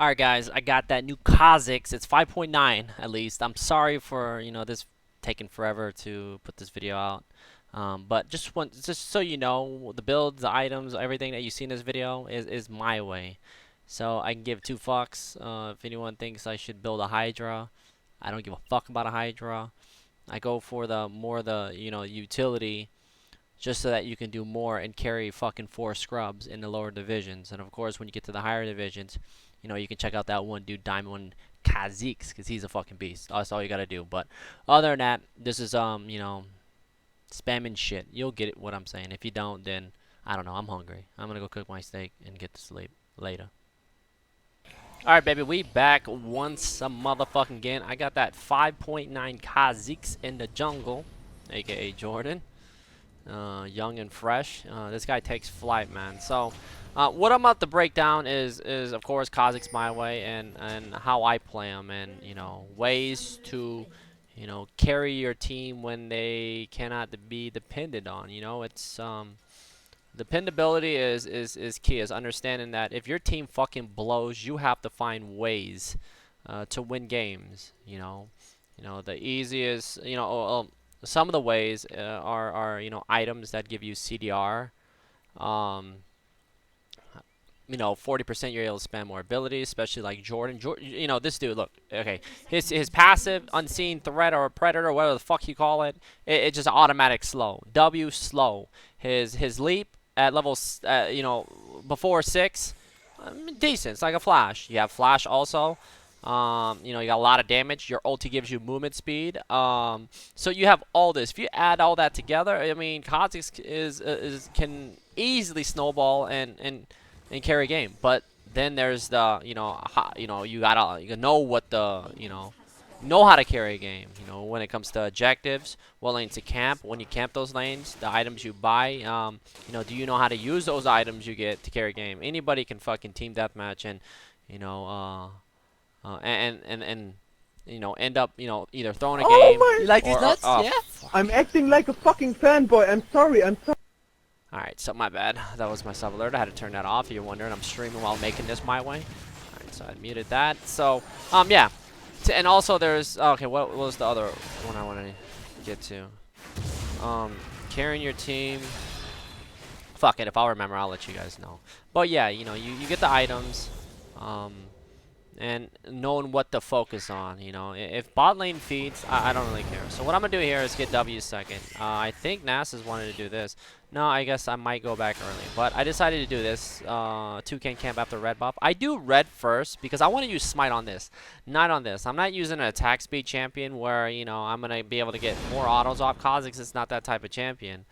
Alright guys, I got that new Khazix. It's 5.9 at least. I'm sorry for, this taking forever to put this video out. But just so you know, the builds, the items, everything that you see in this video is my way. So I can give two fucks. If anyone thinks I should build a Hydra, I don't give a fuck about a Hydra. I go for the more the, utility, just so that you can do more and carry fucking 4 scrubs in the lower divisions. And of course, when you get to the higher divisions, you can check out that one dude, Diamond Khazix, because he's a fucking beast. That's all you gotta do. But other than that, this is spamming shit. You'll get it what I'm saying. If you don't, then I don't know. I'm hungry. I'm gonna go cook my steak and get to sleep later. Alright, baby, we back once a motherfucking again. I got that 5.9 Khazix in the jungle, aka Jordan. Young and fresh. This guy takes flight, man. So what I'm about to break down is of course Khazix my way and how I play him, and ways to carry your team when they cannot be depended on. It's dependability is key. Is understanding that if your team fucking blows, you have to find ways to win games. The easiest, some of the ways are items that give you CDR. 40% you're able to spend more abilities, especially like Jordan. This dude, look, okay, his passive, unseen threat or predator, or whatever the fuck you call it, it's just automatic slow. W slow. His leap at level, before 6, decent. It's like a flash. You have flash also. You got a lot of damage. Your ulti gives you movement speed. So you have all this. If you add all that together, I mean, Khazix can easily snowball and carry a game. But then there's the you gotta know what the know how to carry a game. When it comes to objectives, what lanes to camp. When you camp those lanes, the items you buy. Do you know how to use those items you get to carry a game? Anybody can fucking team deathmatch and end up either throwing a game. My. You like these nuts? Yeah. I'm acting like a fucking fanboy. I'm sorry. Alright, so my bad. That was my sub alert. I had to turn that off. You're wondering, I'm streaming while making this my way. Alright, so I muted that. So, yeah. And also there's, okay, what was the other one I wanted to get to? Carrying your team. Fuck it, if I'll remember, I'll let you guys know. But yeah, you get the items. And knowing what to focus on. If bot lane feeds, I don't really care. So what I'm gonna do here is get W second. I think NASA's wanted to do this. No, I guess I might go back early, but I decided to do this. Toucan camp after red buff. I do red first because I want to use smite on this, not on this. I'm not using an attack speed champion where I'm gonna be able to get more autos off. Khazix is not that type of champion.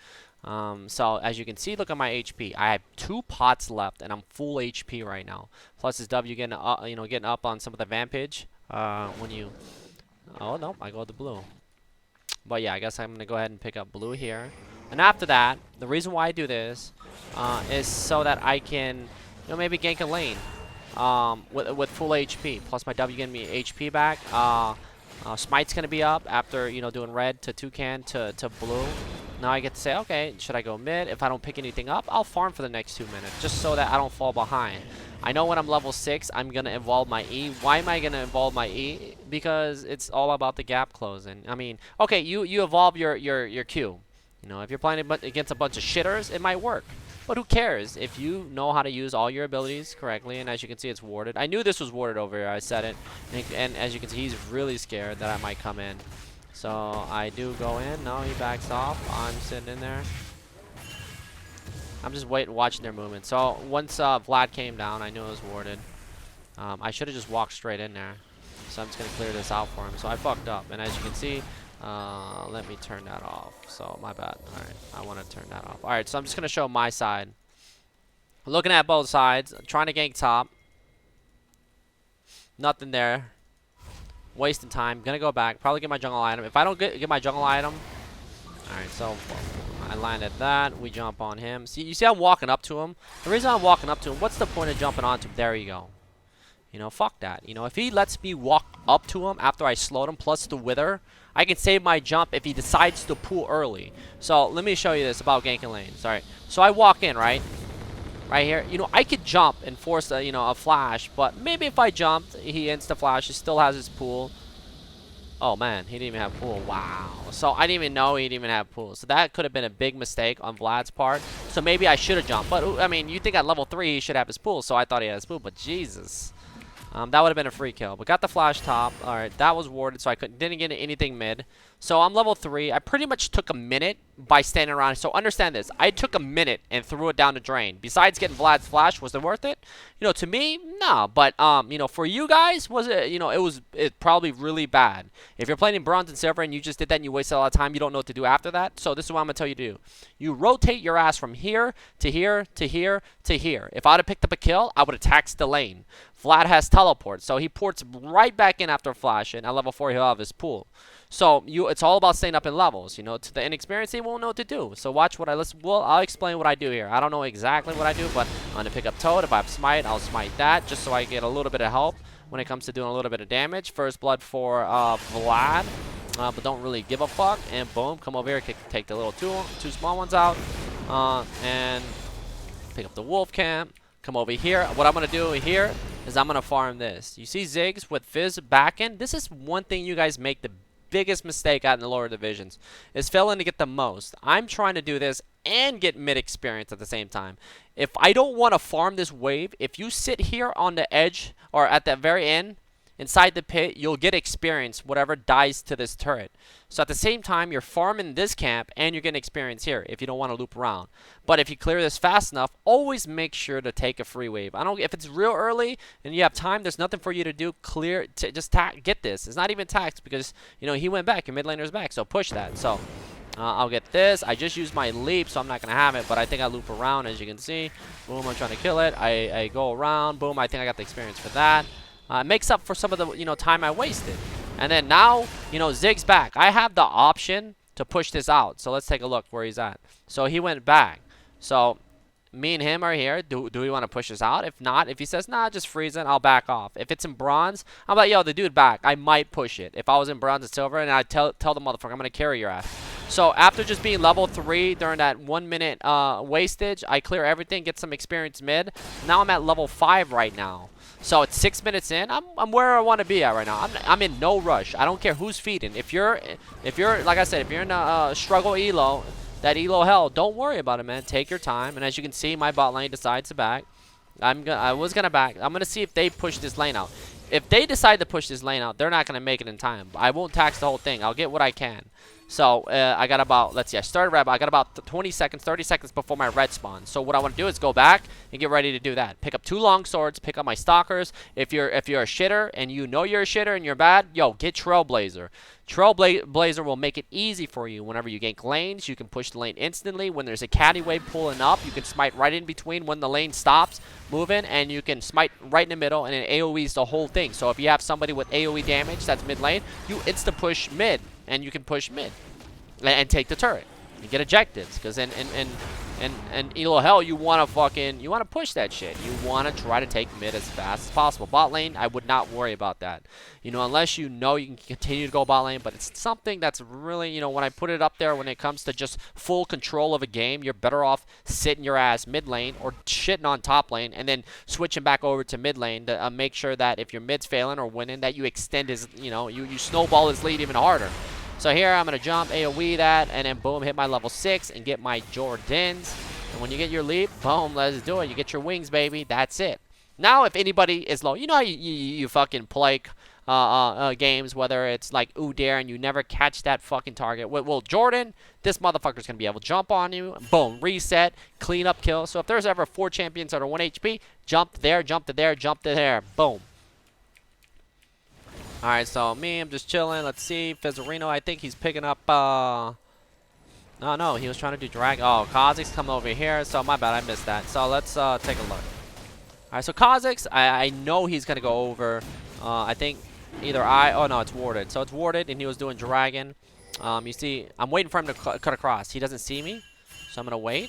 So as you can see, look at my HP. I have 2 pots left, and I'm full HP right now. Plus this W getting up, getting up on some of the Vampage. When you, oh no, I go with the blue. But yeah, I guess I'm gonna go ahead and pick up blue here. And after that, the reason why I do this is so that I can, maybe gank a lane with full HP. Plus my W getting me HP back. Smite's gonna be up after doing red to Toucan to blue. Now I get to say, okay, should I go mid? If I don't pick anything up, I'll farm for the next 2 minutes, just so that I don't fall behind. I know when I'm level 6, I'm going to evolve my E. Why am I going to evolve my E? Because it's all about the gap closing. I mean, okay, you evolve your Q. If you're playing against a bunch of shitters, it might work. But who cares? If you know how to use all your abilities correctly, and as you can see, it's warded. I knew this was warded over here. I said it. And as you can see, he's really scared that I might come in. So I do go in. No, he backs off. I'm sitting in there. I'm just watching their movement. So once Vlad came down, I knew it was warded. I should have just walked straight in there. So I'm just gonna clear this out for him. So I fucked up. And as you can see, let me turn that off. So my bad. All right, I want to turn that off. All right, so I'm just gonna show my side. Looking at both sides, trying to gank top. Nothing there. Wasting time. Gonna go back. Probably get my jungle item. If I don't get my jungle item. Alright, so I landed that. We jump on him. See, you see I'm walking up to him? The reason I'm walking up to him, what's the point of jumping onto him? There you go. Fuck that. If he lets me walk up to him after I slowed him, plus the wither, I can save my jump if he decides to pull early. So let me show you this about ganking lanes. Alright. So I walk in, right? right here. You know, I could jump and force a, you know, a flash, but maybe if I jumped, he insta flash. He still has his pool. Oh man, he didn't even have pool. Wow. So I didn't even know he didn't even have pool. So that could have been a big mistake on Vlad's part. So maybe I should have jumped. But I mean, you think at level 3 he should have his pool. So I thought he had his pool. But Jesus. That would have been a free kill. But got the flash top. Alright, that was warded. So I didn't get anything mid. So I'm level 3. I pretty much took a minute by standing around. So understand this. I took a minute and threw it down the drain. Besides getting Vlad's flash, was it worth it? You know, to me, no. But, you know, for you guys, was it, you know, it probably really bad. If you're playing in bronze and silver and you just did that and you wasted a lot of time, you don't know what to do after that. So this is what I'm going to tell you to do. You rotate your ass from here to here to here to here. If I would have picked up a kill, I would have taxed the lane. Vlad has teleport, so he ports right back in after flashing. At level 4, he'll have his pool. So it's all about staying up in levels. You know, to the inexperienced, they won't know what to do. So watch what I'll explain what I do here. I don't know exactly what I do, but I'm gonna pick up Toad. If I have smite, I'll smite that just so I get a little bit of help when it comes to doing a little bit of damage. First blood for Vlad, but don't really give a fuck. And boom, come over here, take the little two small ones out, and pick up the wolf camp. Come over here. What I'm gonna do here is I'm gonna farm this. You see Ziggs with Fizz back in. This is one thing you guys make the biggest mistake out in the lower divisions, is failing to get the most. I'm trying to do this and get mid experience at the same time. If I don't want to farm this wave, if you sit here on the edge or at the very end inside the pit, you'll get experience whatever dies to this turret. So at the same time, you're farming this camp and you're getting experience here if you don't want to loop around. But if you clear this fast enough, always make sure to take a free wave. If it's real early and you have time, there's nothing for you to do. Just get this. It's not even taxed because, you know, he went back. Your mid laner's back, so push that. So I'll get this. I just used my leap, so I'm not going to have it, but I think I loop around, as you can see. Boom, I'm trying to kill it. I go around. Boom, I think I got the experience for that. It makes up for some of the, you know, time I wasted. And then now, you know, Zig's back. I have the option to push this out. So let's take a look where he's at. So he went back. So me and him are here. Do we want to push this out? If not, if he says, nah, just freeze it, I'll back off. If it's in bronze, I'm like, yo, the dude back. I might push it. If I was in bronze and silver, and I tell the motherfucker, I'm going to carry your ass. So after just being level 3 during that 1 minute wastage, I clear everything, get some experience mid. Now I'm at level 5 right now. So it's 6 minutes in. I'm where I want to be at right now. I'm in no rush. I don't care who's feeding. If you're like I said, if you're in a struggle elo, that elo hell, don't worry about it, man. Take your time. And as you can see, my bot lane decides to back. I was gonna back. I'm gonna see if they push this lane out. If they decide to push this lane out, they're not gonna make it in time. I won't tax the whole thing. I'll get what I can. So I got about, let's see, I started red, but I got about 20 seconds, 30 seconds before my red spawn. So what I want to do is go back and get ready to do that. Pick up 2 long swords, pick up my stalkers. If you're a shitter and you know you're a shitter and you're bad, yo, get Trailblazer. Trailblazer will make it easy for you. Whenever you gank lanes, you can push the lane instantly. When there's a caddy wave pulling up, you can smite right in between when the lane stops moving, and you can smite right in the middle, and it AoEs the whole thing. So if you have somebody with AoE damage that's mid lane, you insta push mid, and you can push mid and take the turret. You get objectives, because in elo hell, you want to push that shit. You want to try to take mid as fast as possible. Bot lane, I would not worry about that. You know, unless you know you can continue to go bot lane, but it's something that's really, you know, when I put it up there when it comes to just full control of a game, you're better off sitting your ass mid lane or shitting on top lane and then switching back over to mid lane to make sure that if your mid's failing or winning, that you extend his, you know, you snowball his lead even harder. So here I'm going to jump, AoE that, and then boom, hit my level 6 and get my Jordans. And when you get your leap, boom, let's do it. You get your wings, baby. That's it. Now, if anybody is low, you know how you fucking play games, whether it's like UDYR and you never catch that fucking target. Well, Jordan, this motherfucker's going to be able to jump on you, boom, reset, clean up kill. So if there's ever 4 champions that are 1 HP, jump to there, jump to there, jump to there, boom. Alright, so me, I'm just chilling. Let's see. Fizzarino, I think he's picking up, no, he was trying to do drag. Oh, Khazix coming over here. So, my bad, I missed that. So, let's take a look. Alright, so Khazix, I know he's going to go over. I think either oh, no, it's warded. So, it's warded, and he was doing dragon. You see, I'm waiting for him to cut across. He doesn't see me, so I'm going to wait.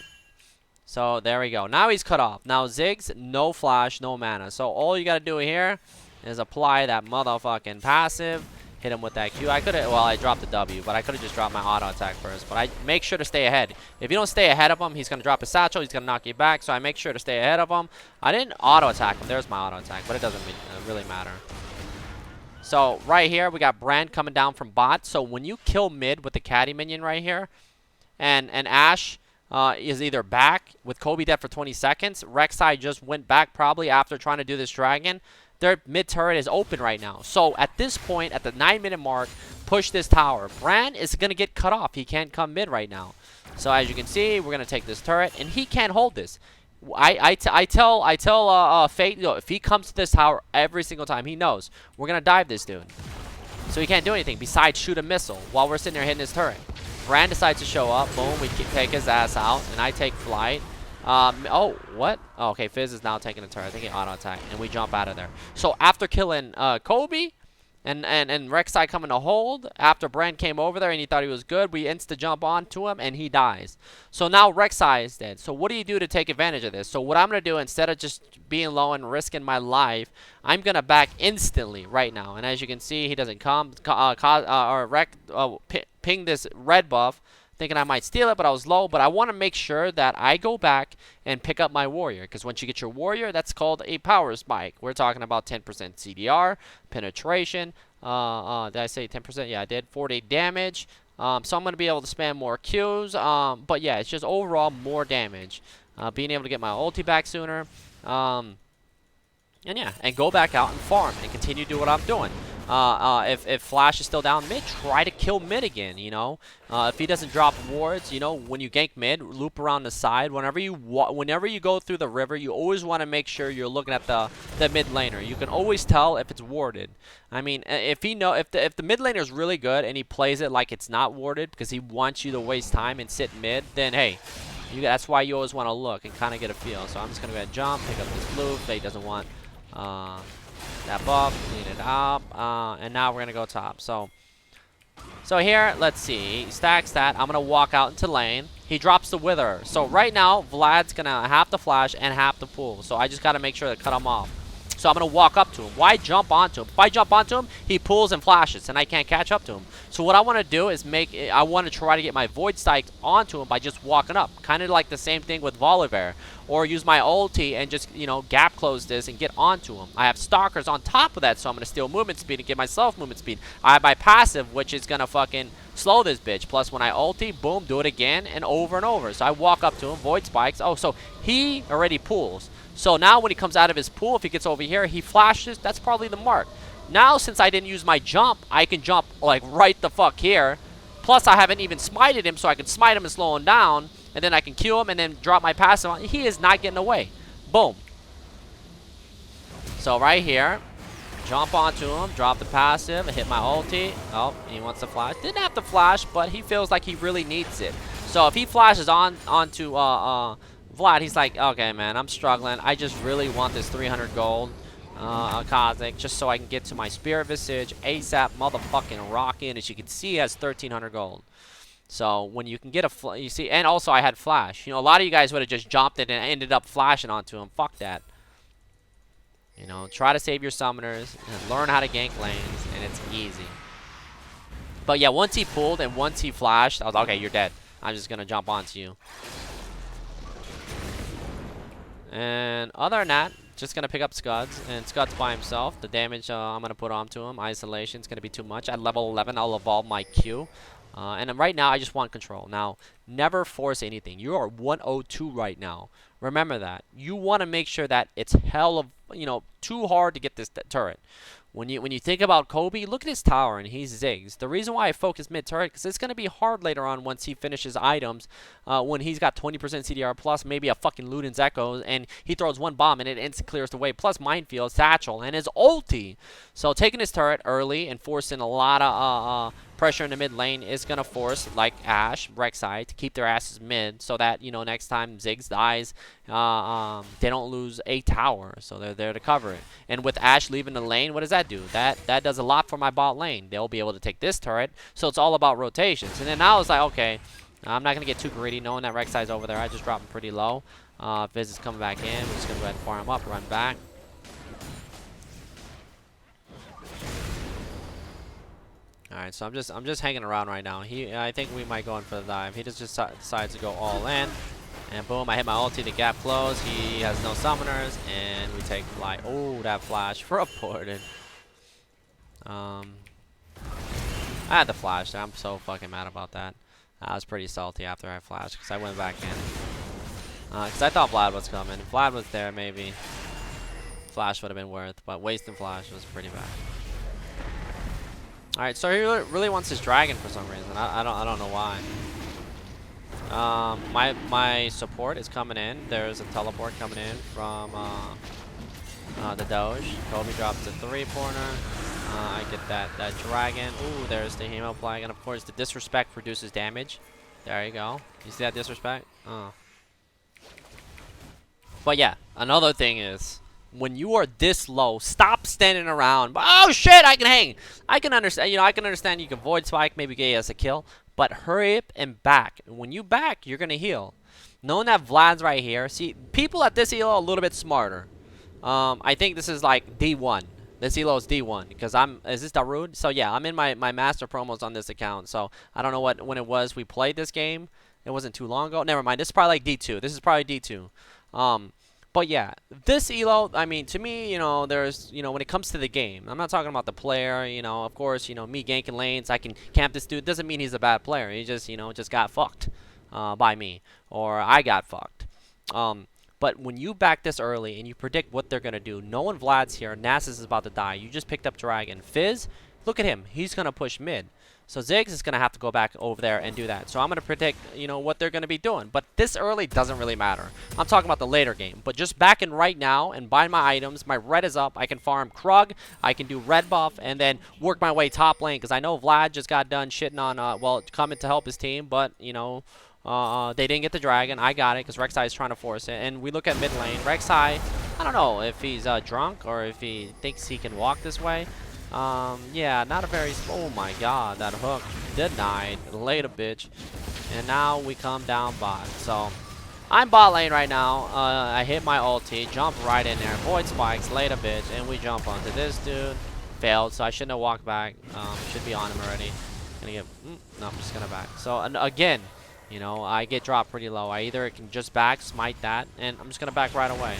So, there we go. Now he's cut off. Now, Ziggs, no flash, no mana. So, all you got to do here is apply that motherfucking passive, hit him with that Q. I could have, well, I dropped the W, but I could have just dropped my auto attack first. But I make sure to stay ahead. If you don't stay ahead of him, he's going to drop his satchel. He's going to knock you back. So I make sure to stay ahead of him. I didn't auto attack him. There's my auto attack, but it doesn't really matter. So right here, we got Brand coming down from bot. So when you kill mid with the caddy minion right here, and Ashe is either back with Kobe dead for 20 seconds, RexEz just went back probably after trying to do this dragon. Their mid turret is open right now. So at this point, at the 9-minute mark, push this tower. Brand is going to get cut off. He can't come mid right now. So as you can see, we're going to take this turret, and he can't hold this. I tell Fate, you know, if he comes to this tower every single time, he knows we're going to dive this dude. So he can't do anything besides shoot a missile while we're sitting there hitting his turret. Brand decides to show up. Boom, we take his ass out, and I take flight. Oh, what? Oh, okay, Fizz is now taking a turret. I think he auto-attack, and we jump out of there. So after killing Kobe and RexEz coming to hold, after Brand came over there and he thought he was good, we insta-jump onto him, and he dies. So now RexEz is dead. So what do you do to take advantage of this? So what I'm going to do, instead of just being low and risking my life, I'm going to back instantly right now. And as you can see, he doesn't come. Ping this red buff, thinking I might steal it, but I was low. But I want to make sure that I go back and pick up my warrior, because once you get your warrior, that's called a power spike. We're talking about 10% CDR, penetration. Did I say 10%? Yeah, I did. 40 damage. So I'm going to be able to spam more Qs. But yeah, it's just overall more damage. Being able to get my ulti back sooner. And yeah, and go back out and farm and continue to do what I'm doing. If Flash is still down mid, try to kill mid again, you know. If he doesn't drop wards, you know, when you gank mid, loop around the side. Whenever you go through the river, you always want to make sure you're looking at the mid laner. You can always tell if it's warded. I mean, if the mid laner is really good and he plays it like it's not warded because he wants you to waste time and sit mid, then hey, that's why you always want to look and kind of get a feel. So I'm just gonna go ahead and jump, pick up this blue. Fate doesn't want that buff, clean it up, and now we're gonna go top. So here, let's see, he stacks that. I'm gonna walk out into lane. He drops the wither. So right now, Vlad's gonna have to flash and have to pull. So I just gotta make sure to cut him off. So I'm gonna walk up to him. Why jump onto him? If I jump onto him, he pulls and flashes, and I can't catch up to him. So what I want to do is I want to try to get my void spike onto him by just walking up, kind of like the same thing with Volibear, or use my ulti and just, you know, gap close this and get onto him. I have stalkers on top of that, so I'm gonna steal movement speed and give myself movement speed. I have my passive, which is gonna fucking slow this bitch. Plus when I ulti, boom, do it again and over. So I walk up to him, void spikes. Oh, so he already pulls. So now when he comes out of his pool, if he gets over here, he flashes. That's probably the mark. Now, since I didn't use my jump, I can jump like right the fuck here. Plus, I haven't even smited him, so I can smite him and slow him down. And then I can Q him and then drop my passive on. He is not getting away. Boom. So right here, jump onto him, drop the passive, hit my ulti. Oh, he wants to flash. Didn't have to flash, but he feels like he really needs it. So if he flashes onto Vlad, he's like, okay, man, I'm struggling. I just really want this 300 gold Khazix just so I can get to my Spirit Visage ASAP motherfucking rockin'. As you can see, he has 1,300 gold. So when you can get you see, and also I had flash. You know, a lot of you guys would have just jumped it and ended up flashing onto him. Fuck that. You know, try to save your summoners and learn how to gank lanes, and it's easy. But yeah, once he pulled and once he flashed, I was like, okay, you're dead. I'm just gonna jump onto you. And other than that, just going to pick up Scuds, and Scuds by himself. The damage I'm going to put onto him, isolation, is going to be too much. At level 11, I'll evolve my Q. And right now, I just want control. Now, never force anything. You are 102 right now. Remember that. You want to make sure that it's hell of, you know, too hard to get this turret. When you think about Kobe, look at his tower, and he's Ziggs. The reason why I focus mid-turret, because it's going to be hard later on once he finishes items, when he's got 20% CDR plus, maybe a fucking Luden's Echo, and he throws one bomb, and it instantly clears the way, plus Minefield, Satchel, and his ulti. So taking his turret early and forcing a lot of pressure in the mid lane is going to force, like Ashe, RexEz, to keep their asses mid, so that, you know, next time Ziggs dies, they don't lose a tower, so they're there to cover it. And with Ashe leaving the lane, what does that do? That does a lot for my bot lane. They'll be able to take this turret, so it's all about rotations. And then now it's like, okay, I'm not going to get too greedy knowing that RexEz over there. I just dropped him pretty low. Fizz is coming back in. We're just going to go ahead and farm him up, run back. All right, so I'm just hanging around right now. I think we might go in for the dive. He just decides to go all in, and boom! I hit my ulti. The gap closed. He has no summoners, and we take flight. Oh, that flash reported. I had the flash there. I'm so fucking mad about that. I was pretty salty after I flashed because I went back in. Because I thought Vlad was coming. If Vlad was there, maybe flash would have been worth, but wasting flash was pretty bad. All right, so he really wants his dragon for some reason. I don't know why. My support is coming in. There's a teleport coming in from the Doge. Kobe drops a 3-pointer. I get that dragon. Ooh, there's the Hemo Plague, and of course the disrespect reduces damage. There you go. You see that disrespect? Oh. But yeah, another thing is, when you are this low, stop standing around. Oh shit, I can hang. I can understand. You know, I can understand you can void spike, maybe get us a kill, but hurry up and back. When you back, you're gonna heal. Knowing that Vlad's right here, see, people at this elo are a little bit smarter. I think this is like D1. This elo is D1 because is this Darude? So yeah, I'm in my master promos on this account. So I don't know when it was we played this game. It wasn't too long ago. Never mind. This is probably like D2. This is probably D2. But yeah, this elo, I mean, to me, you know, there's, you know, when it comes to the game, I'm not talking about the player, you know, of course, you know, me ganking lanes, I can camp this dude, doesn't mean he's a bad player. He just, you know, just got fucked by me, or I got fucked. But when you back this early and you predict what they're going to do, knowing Vlad's here, Nasus is about to die, you just picked up Dragon. Fizz, look at him, he's going to push mid. So Ziggs is going to have to go back over there and do that. So I'm going to predict, you know, what they're going to be doing. But this early doesn't really matter. I'm talking about the later game. But just back in right now and buying my items, my red is up. I can farm Krug. I can do red buff and then work my way top lane. Because I know Vlad just got done shitting on, well, coming to help his team. But, you know, they didn't get the dragon. I got it because RexHai is trying to force it. And we look at mid lane. RexHai, I don't know if he's drunk or if he thinks he can walk this way. Yeah, not a very, oh my god, that hook denied, LATA bitch, and now we come down bot. So I'm bot lane right now. I hit my ulti, jump right in there, void spikes, LATA bitch, and we jump onto this dude. Failed, so I shouldn't have walked back. Should be on him already. Gonna get, no, I'm just gonna back. So again, you know, I get dropped pretty low. I either can just back, smite that, and I'm just gonna back right away.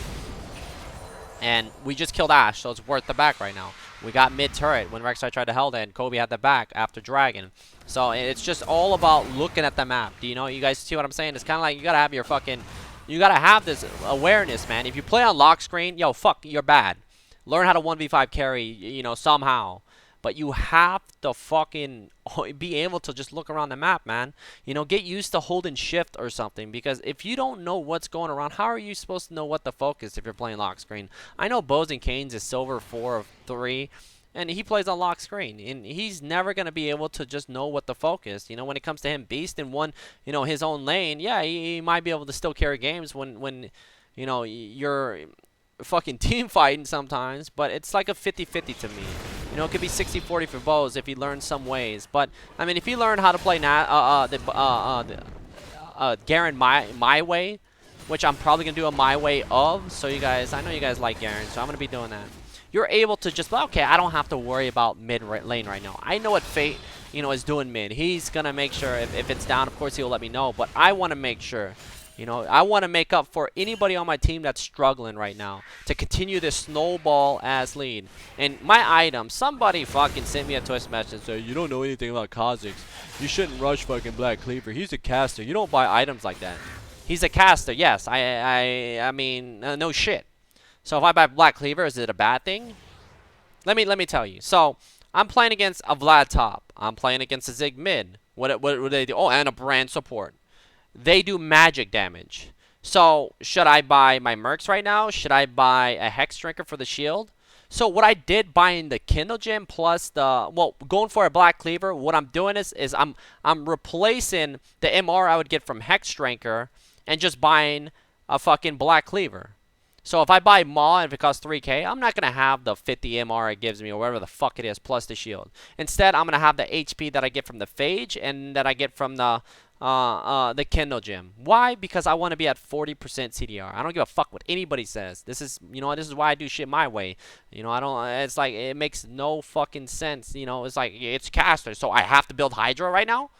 And we just killed Ashe, so it's worth the back right now. We got mid turret when RexHai tried to held it, and Kobe had the back after Dragon. So it's just all about looking at the map. Do you know? You guys see what I'm saying? It's kind of like you gotta have your fucking, you gotta have this awareness, man. If you play on lock screen, yo, fuck, you're bad. Learn how to 1v5 carry, you know, somehow. But you have to fucking be able to just look around the map, man. You know, get used to holding shift or something. Because if you don't know what's going around, how are you supposed to know what the focus if you're playing lock screen? I know Bows and Canes is silver 4 of 3. And he plays on lock screen. And he's never going to be able to just know what the focus. You know, when it comes to him beast in one, you know, his own lane. Yeah, he might be able to still carry games when you know, you're fucking team fighting sometimes. But it's like a 50-50 to me. You know, it could be 60-40 for Bows if he learns some ways. But, I mean, if he learned how to play Garen my way, which I'm probably going to do a my way of. So you guys, I know you guys like Garen, so I'm going to be doing that. You're able to just, okay, I don't have to worry about mid lane right now. I know what Fate, you know, is doing mid. He's going to make sure if it's down, of course, he'll let me know. But I want to make sure. You know, I want to make up for anybody on my team that's struggling right now to continue this snowball-ass lead. And my item, somebody fucking sent me a twist message and said, you don't know anything about Khazix. You shouldn't rush fucking Black Cleaver. He's a caster. You don't buy items like that. He's a caster, yes. I mean, no shit. So if I buy Black Cleaver, is it a bad thing? Let me tell you. So I'm playing against a Vlad top. I'm playing against a Zig mid. What do they do? Oh, and a brand support. They do magic damage. So, should I buy my Mercs right now? Should I buy a Hex Drinker for the shield? So, what I did buying the Kindle Gem plus the, well, going for a Black Cleaver, what I'm doing is I'm replacing the MR I would get from Hex Drinker and just buying a fucking Black Cleaver. So, if I buy Maw and if it costs 3k, I'm not going to have the 50 MR it gives me or whatever the fuck it is plus the shield. Instead, I'm going to have the HP that I get from the Phage and that I get from the the Kendall gym. Why? Because I want to be at 40% CDR. I don't give a fuck what anybody says. This is, you know, this is why I do shit my way. You know, I don't, it's like, it makes no fucking sense. You know, it's like, it's caster, so I have to build Hydra right now?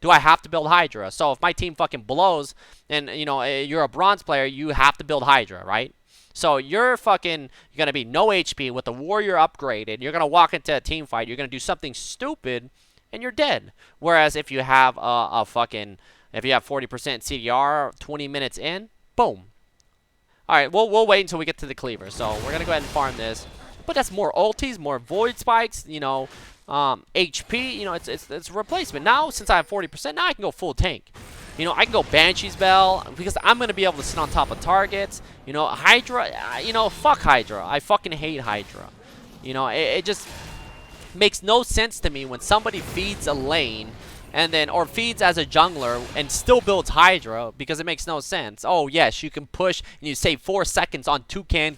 Do I have to build Hydra? So if my team fucking blows and, you know, you're a bronze player, you have to build Hydra, right? So you're going to be no HP with the warrior upgraded. You're going to walk into a team fight. You're going to do something stupid and you're dead. Whereas if you have if you have 40% CDR 20 minutes in, boom. All right, we'll wait until we get to the cleaver. So we're going to go ahead and farm this. But that's more ultis, more void spikes, you know, HP, you know, it's a replacement. Now, since I have 40%, now I can go full tank. You know, I can go Banshee's Bell because I'm going to be able to sit on top of targets. You know, Hydra, you know, fuck Hydra. I fucking hate Hydra. You know, it just makes no sense to me when somebody feeds a lane and then, or feeds as a jungler and still builds Hydra because it makes no sense. Oh, yes, you can push and you save 4 seconds on 2 can.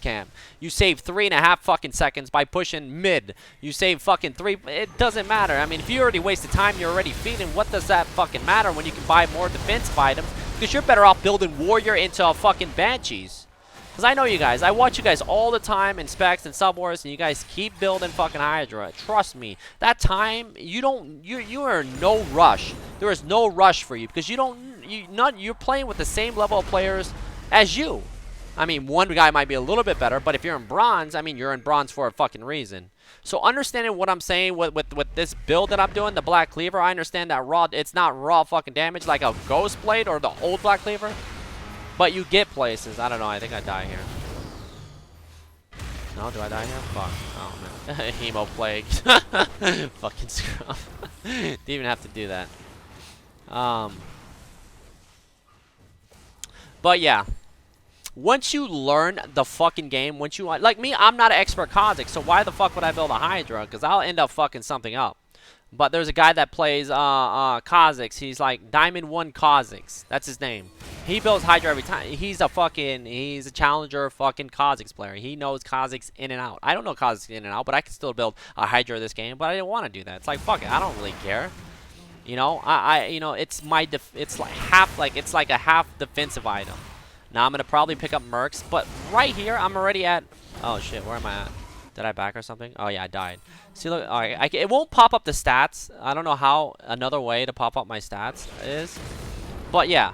You save 3.5 fucking seconds by pushing mid. You save fucking 3. It doesn't matter. I mean, if you already wasted time, you're already feeding. What does that fucking matter when you can buy more defensive items? Because you're better off building Warrior into a fucking Banshees. Because I know you guys. I watch you guys all the time in specs and subwars, and you guys keep building fucking Hydra. Trust me. That time, you are in no rush. There is no rush for you because you're playing with the same level of players as you. I mean, one guy might be a little bit better, but if you're in bronze, I mean, you're in bronze for a fucking reason. So understanding what I'm saying with this build that I'm doing, the Black Cleaver, I understand that it's not raw fucking damage like a Ghost Blade or the old Black Cleaver. But you get places. I don't know. I think I die here. No, do I die here? Fuck. Oh, man. Hemo Plague. Fucking scrub. Didn't even have to do that. But, yeah. Once you learn the fucking game, once you... Like me, I'm not an expert Khazix, so why the fuck would I build a Hydra? Because I'll end up fucking something up. But there's a guy that plays Khazix. He's like Diamond 1 Khazix. That's his name. He builds Hydra every time. He's a challenger fucking Khazix player. He knows Khazix in and out. I don't know Khazix in and out, but I can still build a Hydra this game. But I didn't want to do that. It's like, fuck it. I don't really care. You know, you know, it's like a half defensive item. Now I'm gonna probably pick up Mercs, but right here I'm already at. Oh shit, where am I at? Did I back or something? Oh yeah, I died. See, look, all right, it won't pop up the stats. I don't know how another way to pop up my stats is, but yeah,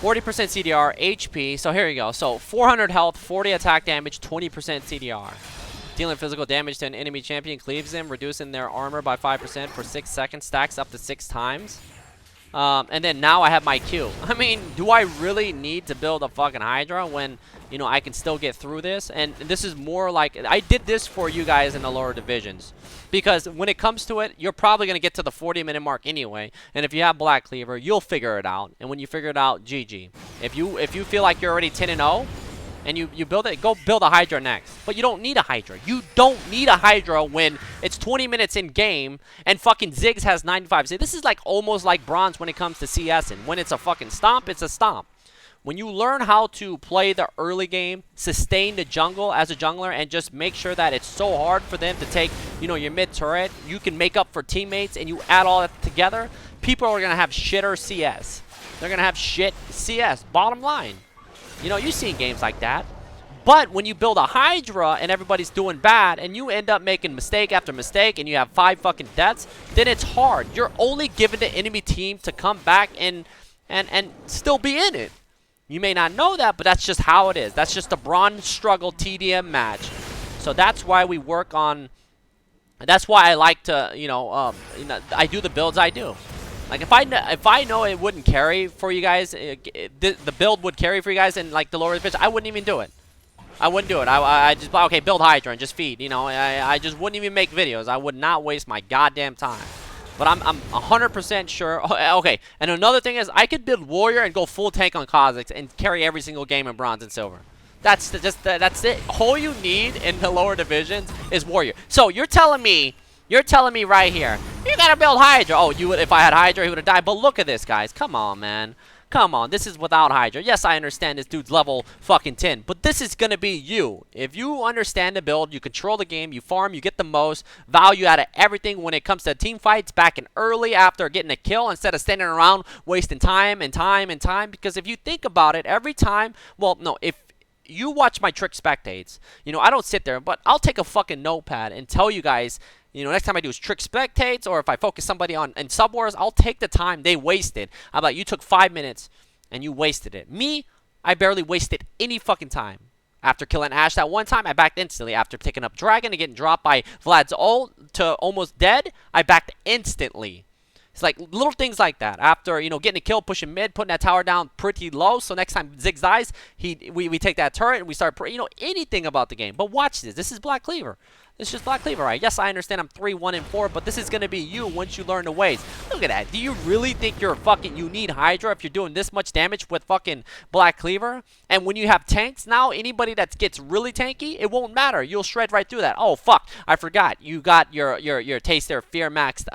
40% CDR, HP. So here you go. So 400 health, 40 attack damage, 20% CDR. Dealing physical damage to an enemy champion, cleaves them, reducing their armor by 5% for 6 seconds, stacks up to 6 times. And then now I have my Q. I mean, do I really need to build a fucking Hydra when, you know, I can still get through this? And this is more like, I did this for you guys in the lower divisions. Because when it comes to it, you're probably going to get to the 40-minute mark anyway. And if you have Black Cleaver, you'll figure it out. And when you figure it out, GG. If you feel like you're already 10-0, and you build it, go build a Hydra next. But you don't need a Hydra. You don't need a Hydra when it's 20 minutes in game and fucking Ziggs has 95. See, this is like almost like bronze when it comes to CS. And when it's a fucking stomp, it's a stomp. When you learn how to play the early game, sustain the jungle as a jungler, and just make sure that it's so hard for them to take, you know, your mid turret, you can make up for teammates, and you add all that together, people are going to have shitter CS. They're going to have shit CS, bottom line. You know, you've seen games like that. But when you build a Hydra and everybody's doing bad and you end up making mistake after mistake and you have 5 fucking deaths, then it's hard. You're only giving the enemy team to come back and still be in it. You may not know that, but that's just how it is. That's just a bronze struggle TDM match. So that's why we work on... That's why I like to, you know, I do the builds I do. Like, if I know it wouldn't carry for you guys, the build would carry for you guys in, like, the lower division, I wouldn't even do it. I wouldn't do it. I just, okay, build Hydra and just feed, you know. I just wouldn't even make videos. I would not waste my goddamn time. But I'm 100% sure. Okay, and another thing is, I could build Warrior and go full tank on Khazix and carry every single game in Bronze and Silver. That's it. All you need in the lower divisions is Warrior. So, you're telling me right here, you gotta build Hydra. Oh, you would, if I had Hydra, he would have died. But look at this, guys. Come on, man. Come on, this is without Hydra. Yes, I understand this dude's level fucking 10, but this is gonna be you. If you understand the build, you control the game, you farm, you get the most value out of everything when it comes to team fights back in early after getting a kill instead of standing around wasting time and time and time. Because if you think about it, every time, well, no, if you watch my trick spectates, you know, I don't sit there, but I'll take a fucking notepad and tell you guys, you know, next time I do is trick spectates, or if I focus somebody on in sub wars, I'll take the time they wasted. I'm like, you took 5 minutes and you wasted it. Me, I barely wasted any fucking time. After killing Ashe that one time, I backed instantly. After picking up Dragon and getting dropped by Vlad's ult to almost dead, I backed instantly. It's like little things like that. After, you know, getting a kill, pushing mid, putting that tower down pretty low, so next time Ziggs dies, we take that turret and we start, you know, anything about the game. But watch this. This is Black Cleaver. It's just Black Cleaver, right? Yes, I understand I'm 3, 1, and 4, but this is going to be you once you learn the ways. Look at that. Do you really think you're fucking, you need Hydra if you're doing this much damage with fucking Black Cleaver? And when you have tanks now, anybody that gets really tanky, it won't matter. You'll shred right through that. Oh, fuck. I forgot. You got your taste there, Fear Maxed,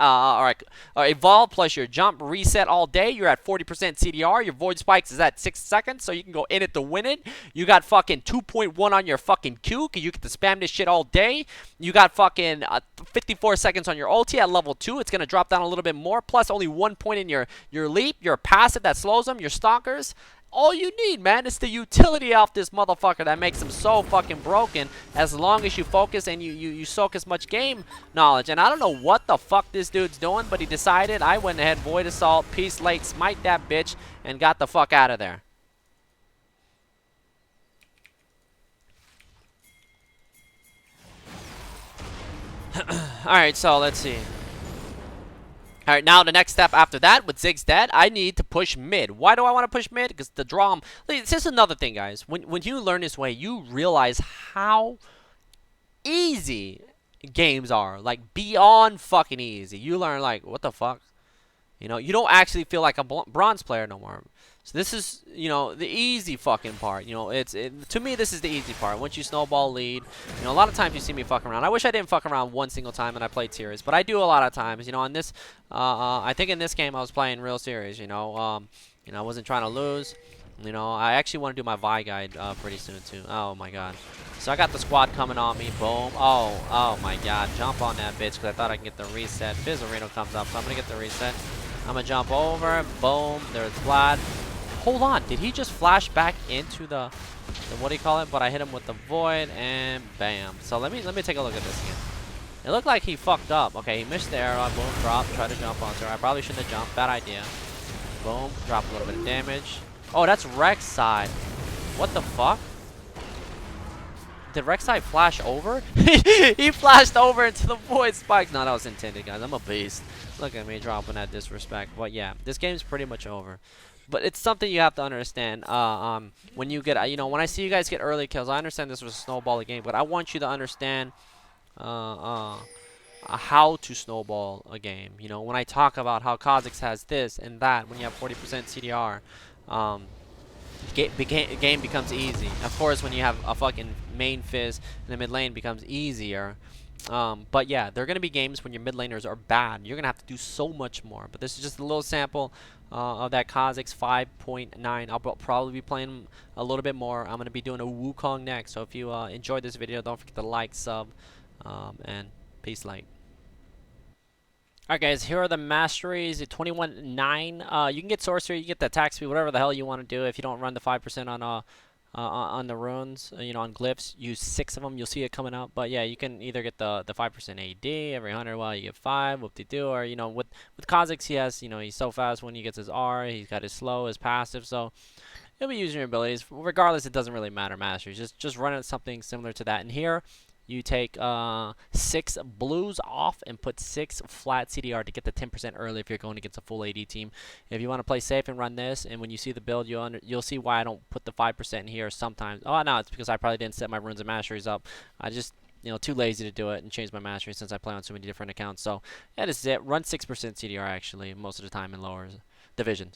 Evolve plus your jump reset all day. You're at 40% CDR. Your Void Spikes is at 6 seconds, so you can go in it to win it. You got fucking 2.1 on your fucking Q, because you get to spam this shit all day. You got fucking 54 seconds on your ulti at level 2. It's going to drop down a little bit more. Plus only 1 point in your leap. Your passive that slows them. Your stalkers. All you need, man, is the utility off this motherfucker that makes him so fucking broken, as long as you focus and you soak as much game knowledge. And I don't know what the fuck this dude's doing, but he decided. I went ahead, Void Assault, Peace Late, smite that bitch, and got the fuck out of there. Alright, so let's see. Alright, now the next step after that, with Ziggs dead, I need to push mid. Why do I want to push mid? Because the draw... It's just another thing, guys. When you learn this way, you realize how easy games are. Like, beyond fucking easy. You learn, like, what the fuck? You know, you don't actually feel like a bronze player no more. So this is, you know, the easy fucking part. You know, to me, this is the easy part. Once you snowball lead, you know, a lot of times you see me fucking around. I wish I didn't fuck around one single time and I played serious, but I do a lot of times. You know, on this, I think in this game I was playing real serious. You know, I wasn't trying to lose. You know, I actually want to do my Vi guide pretty soon too. Oh my god. So I got the squad coming on me. Boom. Oh my god. Jump on that bitch because I thought I could get the reset. Fizzlerino comes up, so I'm gonna get the reset. I'm gonna jump over. Boom. There's Vlad. Hold on, did he just flash back into the what do you call it? But I hit him with the void and bam. So let me take a look at this again. It looked like he fucked up. Okay, he missed the arrow. Boom, drop, try to jump onto her. I probably shouldn't have jumped. Bad idea. Boom, drop a little bit of damage. Oh, that's Rek'Sai. What the fuck? Did Rek'Sai flash over? He flashed over into the void spikes. No, that was intended, guys. I'm a beast. Look at me dropping that disrespect. But yeah, this game's pretty much over. But it's something you have to understand. When you get, you know, when I see you guys get early kills, I understand this was a snowball game, but I want you to understand how to snowball a game. You know, when I talk about how Khazix has this and that, when you have 40% CDR, the game becomes easy. Of course, when you have a fucking main fizz in the mid lane, it becomes easier. But yeah, there are going to be games when your mid laners are bad. You're going to have to do so much more. But this is just a little sample of that Khazix 5.9. I'll probably be playing a little bit more. I'm going to be doing a Wukong next. So if you enjoyed this video, don't forget to like, sub, and peace light. Alright guys, here are the masteries, 21.9. You can get sorcery, you can get the attack speed, whatever the hell you want to do. If you don't run the 5% on the runes, you know, on glyphs, use 6 of them, you'll see it coming out. But yeah, you can either get the 5% AD every 100 while you get 5, whoop-de-doo, or, you know, with Khazix, he has, you know, he's so fast when he gets his R, he's got his slow, his passive, so you'll be using your abilities. Regardless, it doesn't really matter, masteries. Just run it something similar to that. And here, you take 6 blues off and put 6 flat CDR to get the 10% early if you're going against a full AD team. If you want to play safe and run this, and when you see the build, you'll see why I don't put the 5% in here sometimes. Oh, no, it's because I probably didn't set my runes and masteries up. I just, you know, too lazy to do it and change my mastery since I play on so many different accounts. So, yeah, this is it. Run 6% CDR, actually, most of the time in lower divisions.